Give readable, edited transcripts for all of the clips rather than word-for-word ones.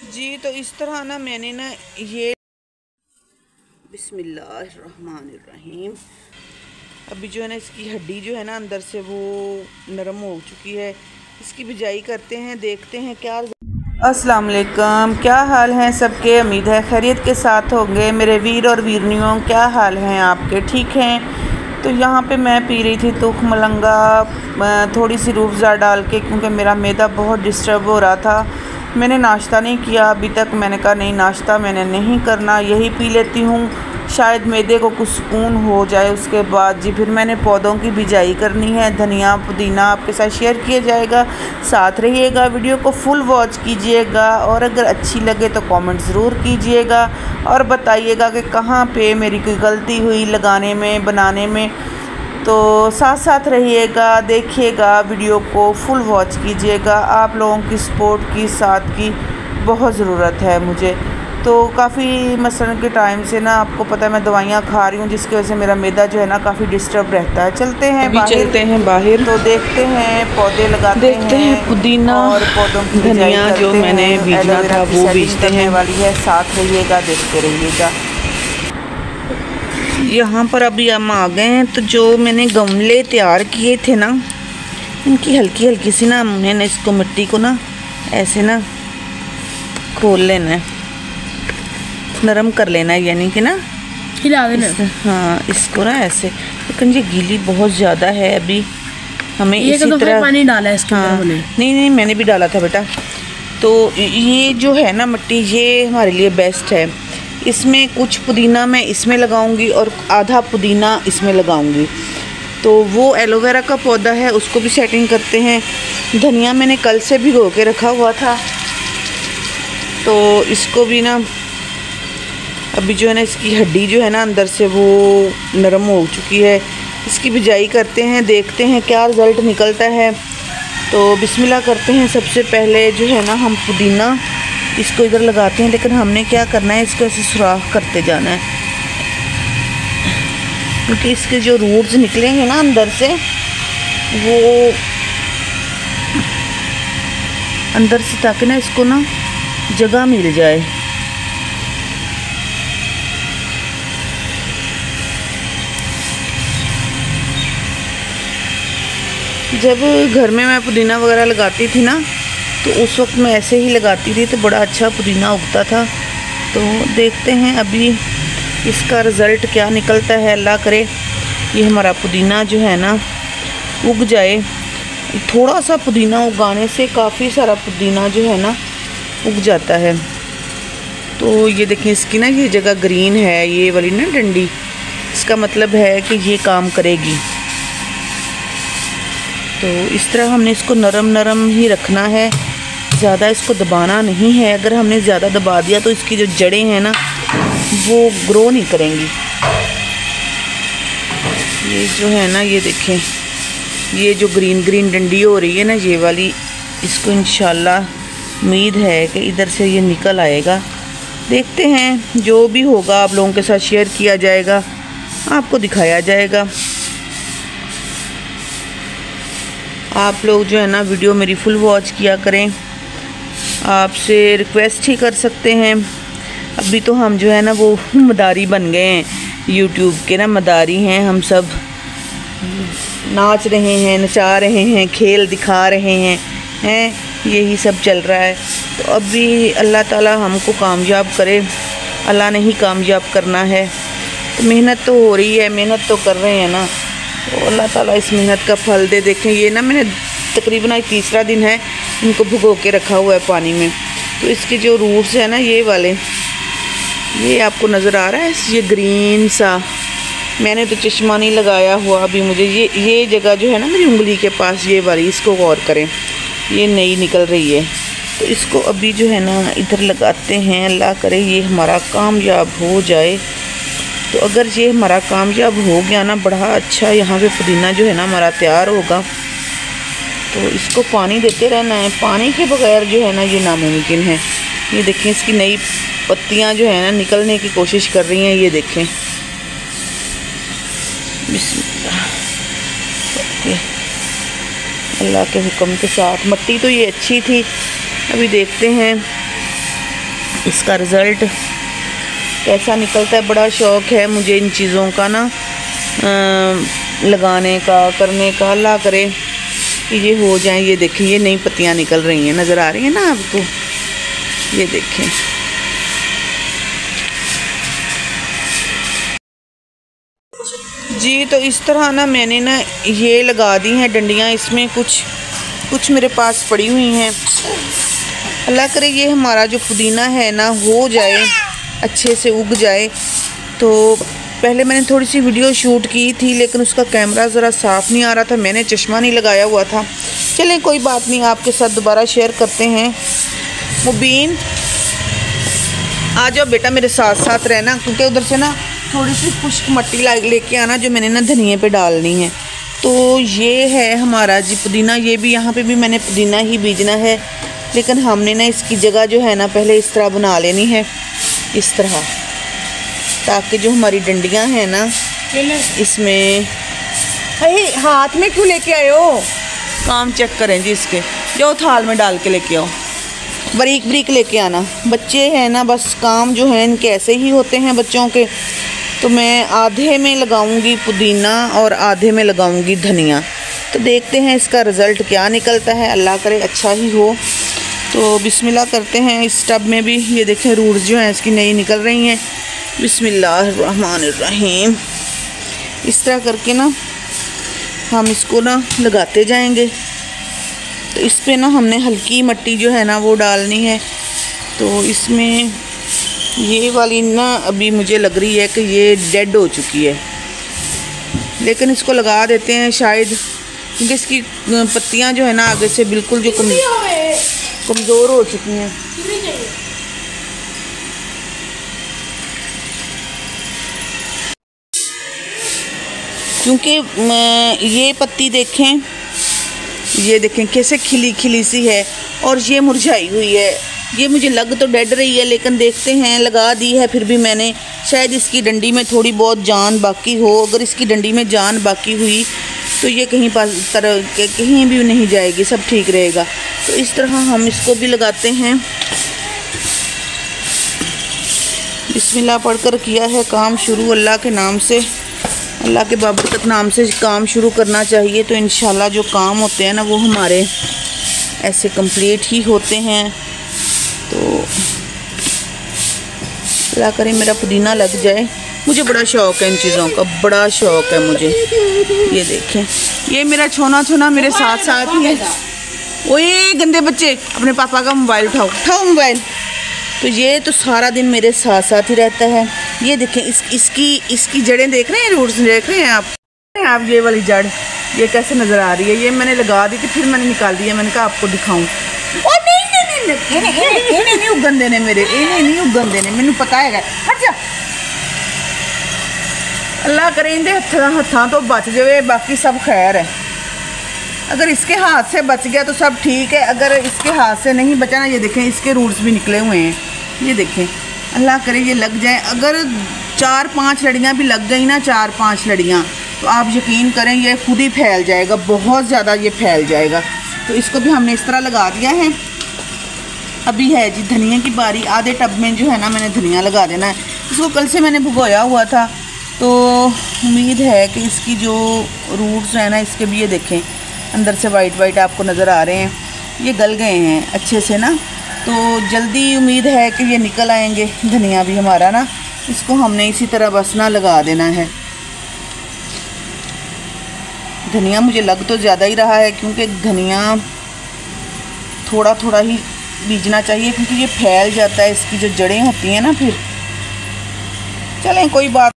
जी तो इस तरह ना मैंने ना ये बिस्मिल्लाहिर्रहमानिर्रहीम अभी जो है ना इसकी हड्डी जो है ना अंदर से वो नरम हो चुकी है। इसकी बिजाई करते हैं, देखते हैं क्या। अस्सलाम वालेकुम, क्या हाल हैं सबके। उम्मीद है खैरियत के साथ होंगे मेरे वीर और वीरनियों। क्या हाल हैं आपके, ठीक हैं। तो यहाँ पे मैं पी रही थी तुख मलंगा थोड़ी सी रूह अफ़ज़ा डाल के, क्योंकि मेरा मैदा बहुत डिस्टर्ब हो रहा था। मैंने नाश्ता नहीं किया अभी तक। मैंने कहा नहीं, नाश्ता मैंने नहीं करना, यही पी लेती हूँ, शायद मैदे को कुछ सुकून हो जाए। उसके बाद जी फिर मैंने पौधों की बिजाई करनी है। धनिया पुदीना आपके साथ शेयर किया जाएगा, साथ रहिएगा, वीडियो को फुल वॉच कीजिएगा और अगर अच्छी लगे तो कमेंट ज़रूर कीजिएगा और बताइएगा कि कहाँ पे मेरी कोई गलती हुई लगाने में, बनाने में। तो साथ साथ रहिएगा, देखिएगा, वीडियो को फुल वॉच कीजिएगा। आप लोगों की सपोर्ट की, साथ की बहुत ज़रूरत है मुझे। तो काफ़ी मसलन के टाइम से ना आपको पता है मैं दवाइयाँ खा रही हूँ, जिसकी वजह से मेरा मैदा जो है ना काफ़ी डिस्टर्ब रहता है। चलते हैं बाहर, तो देखते हैं पौधे लगाते हैं पुदीना और पौधों की धनिया जो मैंने बीजना था वो बीजते हैं वाली है। साथ रहिएगा, देखते रहिएगा। यहाँ पर अभी हम आ गए हैं। तो जो मैंने गमले तैयार किए थे ना, इनकी हल्की हल्की सी ना मैंने इसको मिट्टी को ना ऐसे ना खोल लेना है, नरम कर लेना है, यानी कि ना हिला देना। हाँ, इसको ना ऐसे, लेकिन ये गीली बहुत ज़्यादा है अभी। हमें इसी तरह पानी डाला है इसके अंदर। नहीं, मैंने भी डाला था बेटा। तो ये जो है ना मिट्टी, ये हमारे लिए बेस्ट है। इसमें कुछ पुदीना मैं इसमें लगाऊंगी और आधा पुदीना इसमें लगाऊंगी। तो वो एलोवेरा का पौधा है, उसको भी सेटिंग करते हैं। धनिया मैंने कल से भिगो के रखा हुआ था, तो इसको भी ना अभी जो है ना इसकी हड्डी जो है ना अंदर से वो नरम हो चुकी है। इसकी बिजाई करते हैं, देखते हैं क्या रिज़ल्ट निकलता है। तो बिस्मिल्लाह करते हैं। सबसे पहले जो है ना हम पुदीना इसको इधर लगाते हैं, लेकिन हमने क्या करना है, इसको ऐसे सुराख करते जाना है, क्योंकि इसके जो रूट्स निकलेंगे ना अंदर से, वो अंदर से, ताकि ना इसको ना जगह मिल जाए। जब घर में मैं पुदीना वगैरह लगाती थी ना, तो उस वक्त मैं ऐसे ही लगाती थी, तो बड़ा अच्छा पुदीना उगता था। तो देखते हैं अभी इसका रिज़ल्ट क्या निकलता है। अल्लाह करे ये हमारा पुदीना जो है ना उग जाए। थोड़ा सा पुदीना उगाने से काफ़ी सारा पुदीना जो है ना उग जाता है। तो ये देखें, इसकी ना ये जगह ग्रीन है, ये वाली ना डंडी, इसका मतलब है कि ये काम करेगी। तो इस तरह हमने इसको नरम नरम ही रखना है, ज़्यादा इसको दबाना नहीं है। अगर हमने ज़्यादा दबा दिया तो इसकी जो जड़ें हैं ना वो ग्रो नहीं करेंगी। ये जो है ना, ये देखें, ये जो ग्रीन ग्रीन डंडी हो रही है ना, ये वाली, इसको इंशाल्लाह उम्मीद है कि इधर से ये निकल आएगा। देखते हैं, जो भी होगा आप लोगों के साथ शेयर किया जाएगा, आपको दिखाया जाएगा। आप लोग जो है ना वीडियो मेरी फुल वॉच किया करें, आपसे रिक्वेस्ट ही कर सकते हैं। अभी तो हम जो है ना वो मदारी बन गए हैं, यूट्यूब के ना मदारी हैं हम सब। नाच रहे हैं, नचा रहे हैं, खेल दिखा रहे हैं, यही सब चल रहा है। तो अभी अल्लाह ताला हमको कामयाब करे, अल्लाह ने ही कामयाब करना है। तो मेहनत तो हो रही है, मेहनत तो कर रहे हैं ना, तो अल्लाह ताला इस मेहनत का फल दे। देखें, ये ना मैंने तकरीबन तीसरा दिन है इनको भिगो के रखा हुआ है पानी में। तो इसके जो रूट्स हैं ना, ये वाले, ये आपको नज़र आ रहा है, ये ग्रीन सा, मैंने तो चश्मा नहीं लगाया हुआ अभी। मुझे ये जगह जो है ना मेरी उंगली के पास, ये वाली, इसको गौर करें, ये नई निकल रही है। तो इसको अभी जो है ना इधर लगाते हैं। अल्लाह करे ये हमारा कामयाब हो जाए। तो अगर ये हमारा कामयाब हो गया ना, बड़ा अच्छा यहाँ पे पुदीना जो है ना हमारा तैयार होगा। तो इसको पानी देते रहना है, पानी के बगैर जो है ना ये नामुमकिन है। ये देखें, इसकी नई पत्तियाँ जो है ना निकलने की कोशिश कर रही हैं, ये देखें। बिस्मिल्लाह, अल्लाह के हुक्म के साथ। मिट्टी तो ये अच्छी थी, अभी देखते हैं इसका रिज़ल्ट कैसा निकलता है। बड़ा शौक़ है मुझे इन चीज़ों का ना लगाने का, करने का। अल्लाह करे कि ये हो जाए। ये देखें, ये नई पत्तियाँ निकल रही हैं, नज़र आ रही हैं ना आपको, ये देखें। जी तो इस तरह ना मैंने ना ये लगा दी हैं डंडियाँ, इसमें कुछ मेरे पास पड़ी हुई हैं। अल्लाह करे ये हमारा जो पुदीना है ना हो जाए, अच्छे से उग जाए। तो पहले मैंने थोड़ी सी वीडियो शूट की थी, लेकिन उसका कैमरा ज़रा साफ़ नहीं आ रहा था, मैंने चश्मा नहीं लगाया हुआ था। चलें कोई बात नहीं, आपके साथ दोबारा शेयर करते हैं। मुबीन आ जाओ बेटा, मेरे साथ साथ रहना, क्योंकि उधर से ना थोड़ी सी खुश्क मट्टी लेके आना जो मैंने ना धनिए पे डालनी है। तो ये है हमारा जी पुदीना। ये भी यहाँ पे भी मैंने पुदीना ही बीजना है, लेकिन हमने ना इसकी जगह जो है ना पहले इस तरह बना लेनी है, इस तरह, ताकि जो हमारी डंडियाँ हैं ना इसमें। अरे हाथ में क्यों लेके आए हो? काम चेक करें जी इसके, जो थाल में डाल के लेके आओ, बारीक बारीक लेके आना। बच्चे हैं ना, बस काम जो है इनके ऐसे ही होते हैं बच्चों के। तो मैं आधे में लगाऊंगी पुदीना और आधे में लगाऊंगी धनिया। तो देखते हैं इसका रिज़ल्ट क्या निकलता है, अल्लाह करे अच्छा ही हो। तो बिस्मिल्लाह करते हैं। इस टब में भी ये देखें रूट्स जो हैं इसकी नई निकल रही हैं। बिस्मिल्लाहिर्रहमानिर्रहीम। इस तरह करके ना हम इसको ना लगाते जाएंगे। तो इस पे ना हमने हल्की मिट्टी जो है ना वो डालनी है। तो इसमें ये वाली ना अभी मुझे लग रही है कि ये डेड हो चुकी है, लेकिन इसको लगा देते हैं शायद, क्योंकि इसकी पत्तियां जो है ना आगे से बिल्कुल जो कमज़ोर हो चुकी हैं। क्योंकि ये पत्ती देखें, ये देखें कैसे खिली खिली सी है, और ये मुरझाई हुई है। ये मुझे लग तो डेड रही है, लेकिन देखते हैं, लगा दी है फिर भी मैंने, शायद इसकी डंडी में थोड़ी बहुत जान बाकी हो। अगर इसकी डंडी में जान बाकी हुई तो ये कहीं कहीं भी नहीं जाएगी, सब ठीक रहेगा। तो इस तरह हम इसको भी लगाते हैं। बिस्मिल्लाह पढ़कर किया है काम शुरू, अल्लाह के नाम से, अल्लाह के बाबरकत नाम से काम शुरू करना चाहिए। तो इंशाल्लाह जो काम होते हैं ना वो हमारे ऐसे कंप्लीट ही होते हैं। तो अल्लाह करे मेरा पुदीना लग जाए। मुझे बड़ा शौक़ है इन चीज़ों का, बड़ा शौक़ है मुझे। ये देखें, ये मेरा छोना छोना मेरे साथ साथ ही है। ओए गंदे बच्चे, अपने पापा का मोबाइल उठाओ मोबाइल। तो ये तो सारा दिन मेरे साथ साथ ही रहता है। ये देखें इसकी जड़ें देख रहे हैं, रूट्स देख रहे हैं आप ये वाली जड़ ये कैसे नज़र आ रही है। ये मैंने लगा दी थी, फिर मैंने निकाल दिया, मैंने कहा आपको दिखाऊं। और नहीं उगन देने मेरे, इन्हें नहीं उगन देने, मैंने पता है। अच्छा अल्लाह करे इनके हत्थां तो बच जाए, बाकी सब खैर है। अगर इसके हाथ से बच गया तो सब ठीक है, अगर इसके हाथ से नहीं बचा ना, ये देखें इसके रूट्स भी निकले हुए हैं। ये देखें, अल्लाह करे ये लग जाए। अगर 4-5 लड़ियाँ भी लग गई ना, 4-5 लड़ियाँ, तो आप यकीन करें ये खुद ही फैल जाएगा, बहुत ज़्यादा ये फैल जाएगा। तो इसको भी हमने इस तरह लगा दिया है। अभी है जी धनिया की बारी। आधे टब में जो है ना मैंने धनिया लगा देना है। इसको कल से मैंने भिगोया हुआ था, तो उम्मीद है कि इसकी जो रूट्स हैं ना, इसके भी ये देखें अंदर से वाइट आपको नज़र आ रहे हैं, ये गल गए हैं अच्छे से ना। तो जल्दी उम्मीद है कि ये निकल आएंगे धनिया भी हमारा ना। इसको हमने इसी तरह बस ना लगा देना है। धनिया मुझे लग तो ज़्यादा ही रहा है, क्योंकि धनिया थोड़ा थोड़ा ही बीजना चाहिए, क्योंकि ये फैल जाता है, इसकी जो जड़ें होती हैं ना। फिर चलें कोई बात,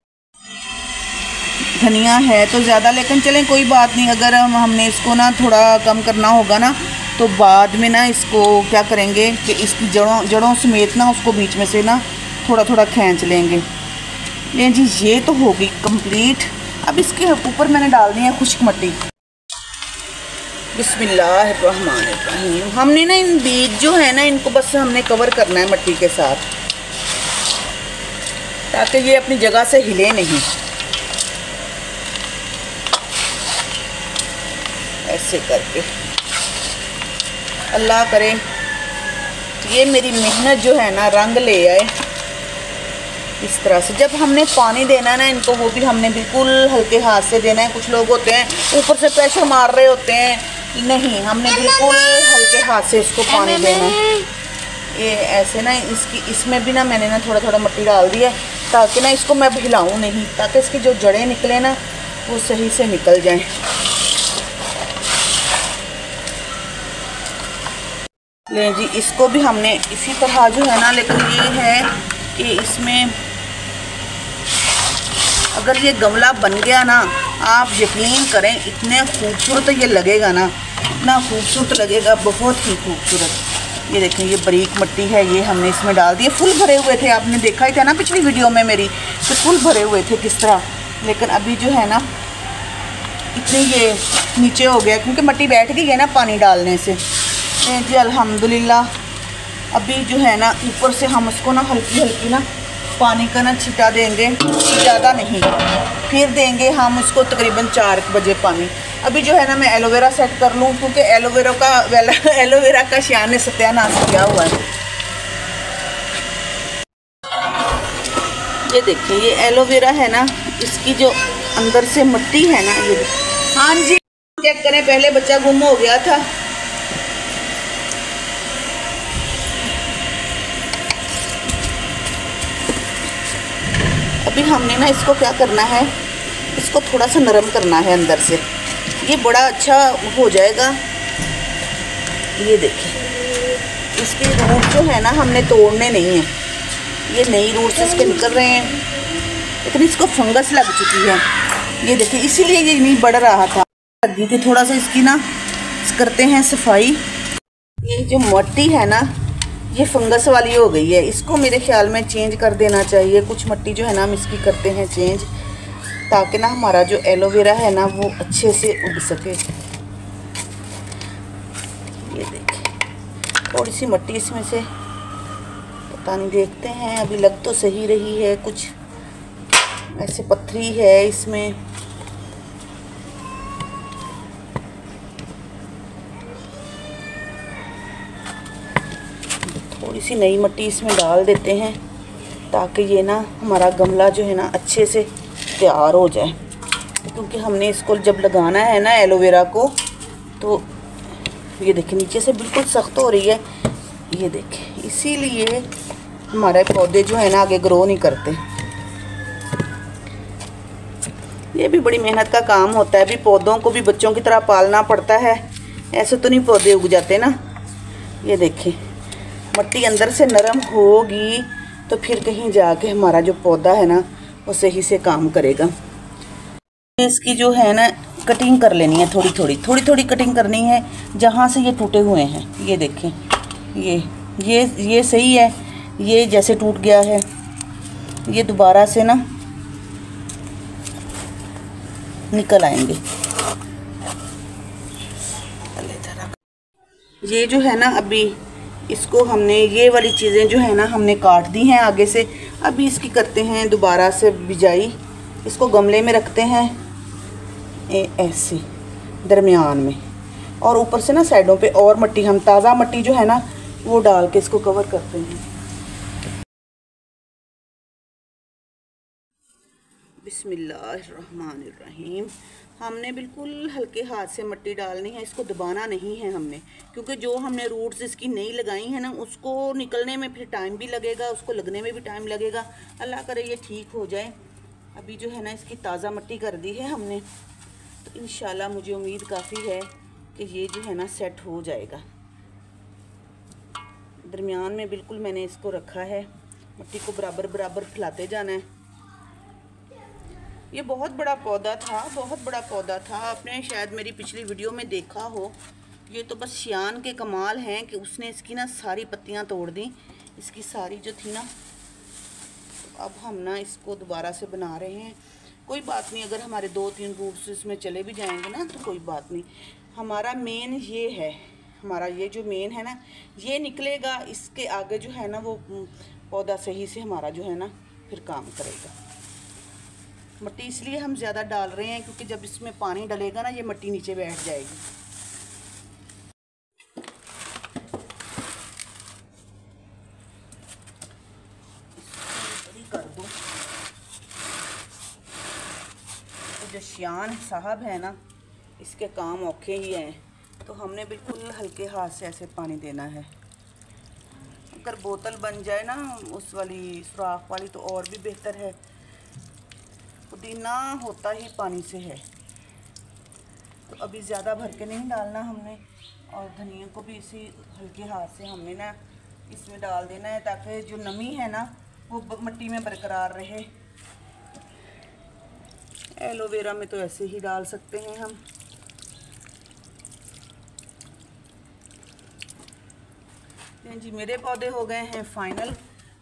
धनिया है तो ज़्यादा, लेकिन चलें कोई बात नहीं। अगर हमने इसको ना थोड़ा कम करना होगा ना, तो बाद में ना इसको क्या करेंगे कि इसकी जड़ों समेत ना उसको बीच में से ना थोड़ा थोड़ा खींच लेंगे। लें जी, ये तो होगी कंप्लीट। अब इसके ऊपर मैंने डाल दी है खुश्क मिट्टी। बिस्मिल्लाहिर्रहमानिर्रहीम। हमने ना इन बीज जो है ना, इनको बस हमने कवर करना है मिट्टी के साथ, ताकि ये अपनी जगह से हिले नहीं। ऐसे करके अल्लाह करे ये मेरी मेहनत जो है ना रंग ले आए इस तरह से। जब हमने पानी देना है ना इनको, वो भी हमने बिल्कुल हल्के हाथ से देना है। कुछ लोग होते हैं ऊपर से प्रेशर मार रहे होते हैं, नहीं, हमने बिल्कुल हल्के हाथ से इसको पानी देना है। ये ऐसे ना इसमें भी ना मैंने ना थोड़ा थोड़ा मिट्टी डाल दी है, ताकि ना इसको मैं हिलाऊं नहीं, ताकि इसकी जो जड़ें निकले ना वो सही से निकल जाएं। ले जी, इसको भी हमने इसी तरह जो है ना, लेकिन ये है कि इसमें अगर ये गमला बन गया ना, आप यकीन करें इतने खूबसूरत ये लगेगा ना, इतना खूबसूरत लगेगा, बहुत ही खूबसूरत। ये देखें, ये बारीक मिट्टी है, ये हमने इसमें डाल दिए। फुल भरे हुए थे, आपने देखा ही था ना पिछली वीडियो में मेरी, तो फुल भरे हुए थे किस तरह। लेकिन अभी जो है ना इतने ये नीचे हो गया, क्योंकि मिट्टी बैठ गई है ना पानी डालने से। जी अल्हम्दुलिल्लाह। अभी जो है ना ऊपर से हम उसको ना हल्की हल्की ना पानी का ना छिटा देंगे, ज़्यादा नहीं, फिर देंगे हम उसको तकरीबन 4 बजे पानी। अभी जो है ना मैं एलोवेरा सेट कर लूँ, क्योंकि एलोवेरा का शान ने सत्यानाश किया हुआ है। ये देखिए, ये एलोवेरा है ना, इसकी जो अंदर से मिट्टी है ना, ये हाँ जी चेक करें, पहले बच्चा गुम हो गया था। अभी हमने ना इसको क्या करना है, इसको थोड़ा सा नरम करना है अंदर से, ये बड़ा अच्छा हो जाएगा। ये देखिए, इसके रूट जो है ना हमने तोड़ने नहीं है, ये नई रूट्स इसके निकल रहे हैं, लेकिन इसको फंगस लग चुकी है। ये देखिए, इसीलिए ये नहीं बढ़ रहा था। लगी थी थोड़ा सा इसकी ना करते हैं सफाई। ये जो मिट्टी है ना ये फंगस वाली हो गई है, इसको मेरे ख्याल में चेंज कर देना चाहिए। कुछ मिट्टी जो है ना हम इसकी करते हैं चेंज, ताकि ना हमारा जो एलोवेरा है ना वो अच्छे से उग सके। ये देखिए, थोड़ी सी मिट्टी इसमें से, पता नहीं, देखते हैं। अभी लग तो सही रही है, कुछ ऐसे पत्थरी है इसमें। थोड़ी सी नई मिट्टी इसमें डाल देते हैं, ताकि ये ना हमारा गमला जो है ना अच्छे से तैयार हो जाए। क्योंकि हमने इसको जब लगाना है ना एलोवेरा को, तो ये देखिए नीचे से बिल्कुल सख्त हो रही है। ये देखिए, इसीलिए हमारे पौधे जो है ना आगे ग्रो नहीं करते। ये भी बड़ी मेहनत का काम होता है। अभी पौधों को भी बच्चों की तरह पालना पड़ता है, ऐसे तो नहीं पौधे उग जाते ना। ये देखिए, मिट्टी अंदर से नरम होगी तो फिर कहीं जाके हमारा जो पौधा है ना वो सही से काम करेगा। इसकी जो है ना कटिंग कर लेनी है, थोड़ी थोड़ी कटिंग करनी है जहाँ से ये टूटे हुए हैं। ये देखें, ये सही है, ये जैसे टूट गया है, ये दोबारा से ना निकल आएंगे। ये जो है ना अभी इसको हमने, ये वाली चीज़ें जो है ना हमने काट दी हैं आगे से। अभी इसकी करते हैं दोबारा से बिजाई। इसको गमले में रखते हैं ऐसे दरमियान में, और ऊपर से ना साइडों पे और मिट्टी, हम ताज़ा मिट्टी जो है ना वो डाल के इसको कवर करते हैं। बिस्मिल्लाहिर्रहमानिर्रहीम। हमने बिल्कुल हल्के हाथ से मिट्टी डालनी है, इसको दबाना नहीं है हमने, क्योंकि जो हमने रूट्स इसकी नई लगाई है ना उसको निकलने में फिर टाइम भी लगेगा, उसको लगने में भी टाइम लगेगा। अल्लाह करे ये ठीक हो जाए। अभी जो है ना इसकी ताज़ा मिट्टी कर दी है हमने, तो इंशाल्लाह मुझे उम्मीद काफ़ी है कि ये जो है ना सेट हो जाएगा। दरमियान में बिल्कुल मैंने इसको रखा है, मिट्टी को बराबर बराबर फैलाते जाना है। ये बहुत बड़ा पौधा था, आपने शायद मेरी पिछली वीडियो में देखा हो। ये तो बस शियान के कमाल हैं कि उसने इसकी ना सारी पत्तियां तोड़ दी, इसकी सारी जो थी ना। तो अब हम ना इसको दोबारा से बना रहे हैं। कोई बात नहीं, अगर हमारे 2-3 रूट्स इसमें चले भी जाएंगे ना तो कोई बात नहीं। हमारा मेन ये है, हमारा ये जो मेन है ना ये निकलेगा, इसके आगे जो है ना वो पौधा सही से हमारा जो है ना फिर काम करेगा। मिट्टी इसलिए हम ज़्यादा डाल रहे हैं क्योंकि जब इसमें पानी डलेगा ना ये मिट्टी नीचे बैठ जाएगी। जो शियान साहब है ना, इसके काम औखे ही हैं, तो हमने बिल्कुल हल्के हाथ से ऐसे पानी देना है। अगर बोतल बन जाए ना उस वाली सुराख वाली तो और भी बेहतर है। पुदीना होता ही पानी से है, तो अभी ज़्यादा भर के नहीं डालना हमने। और धनिया को भी इसी हल्के हाथ से हमने ना इसमें डाल देना है, ताकि जो नमी है ना वो मिट्टी में बरकरार रहे। एलोवेरा में तो ऐसे ही डाल सकते हैं हम। जी मेरे पौधे हो गए हैं फाइनल।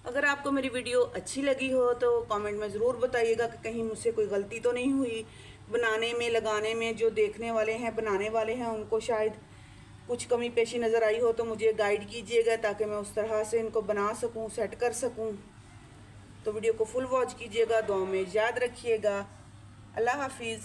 अगर आपको मेरी वीडियो अच्छी लगी हो तो कमेंट में ज़रूर बताइएगा कि कहीं मुझसे कोई गलती तो नहीं हुई बनाने में, लगाने में। जो देखने वाले हैं, बनाने वाले हैं, उनको शायद कुछ कमी पेशी नज़र आई हो तो मुझे गाइड कीजिएगा, ताकि मैं उस तरह से इनको बना सकूं, सेट कर सकूं। तो वीडियो को फुल वॉच कीजिएगा, दुआ में याद रखिएगा। अल्लाह हाफिज़।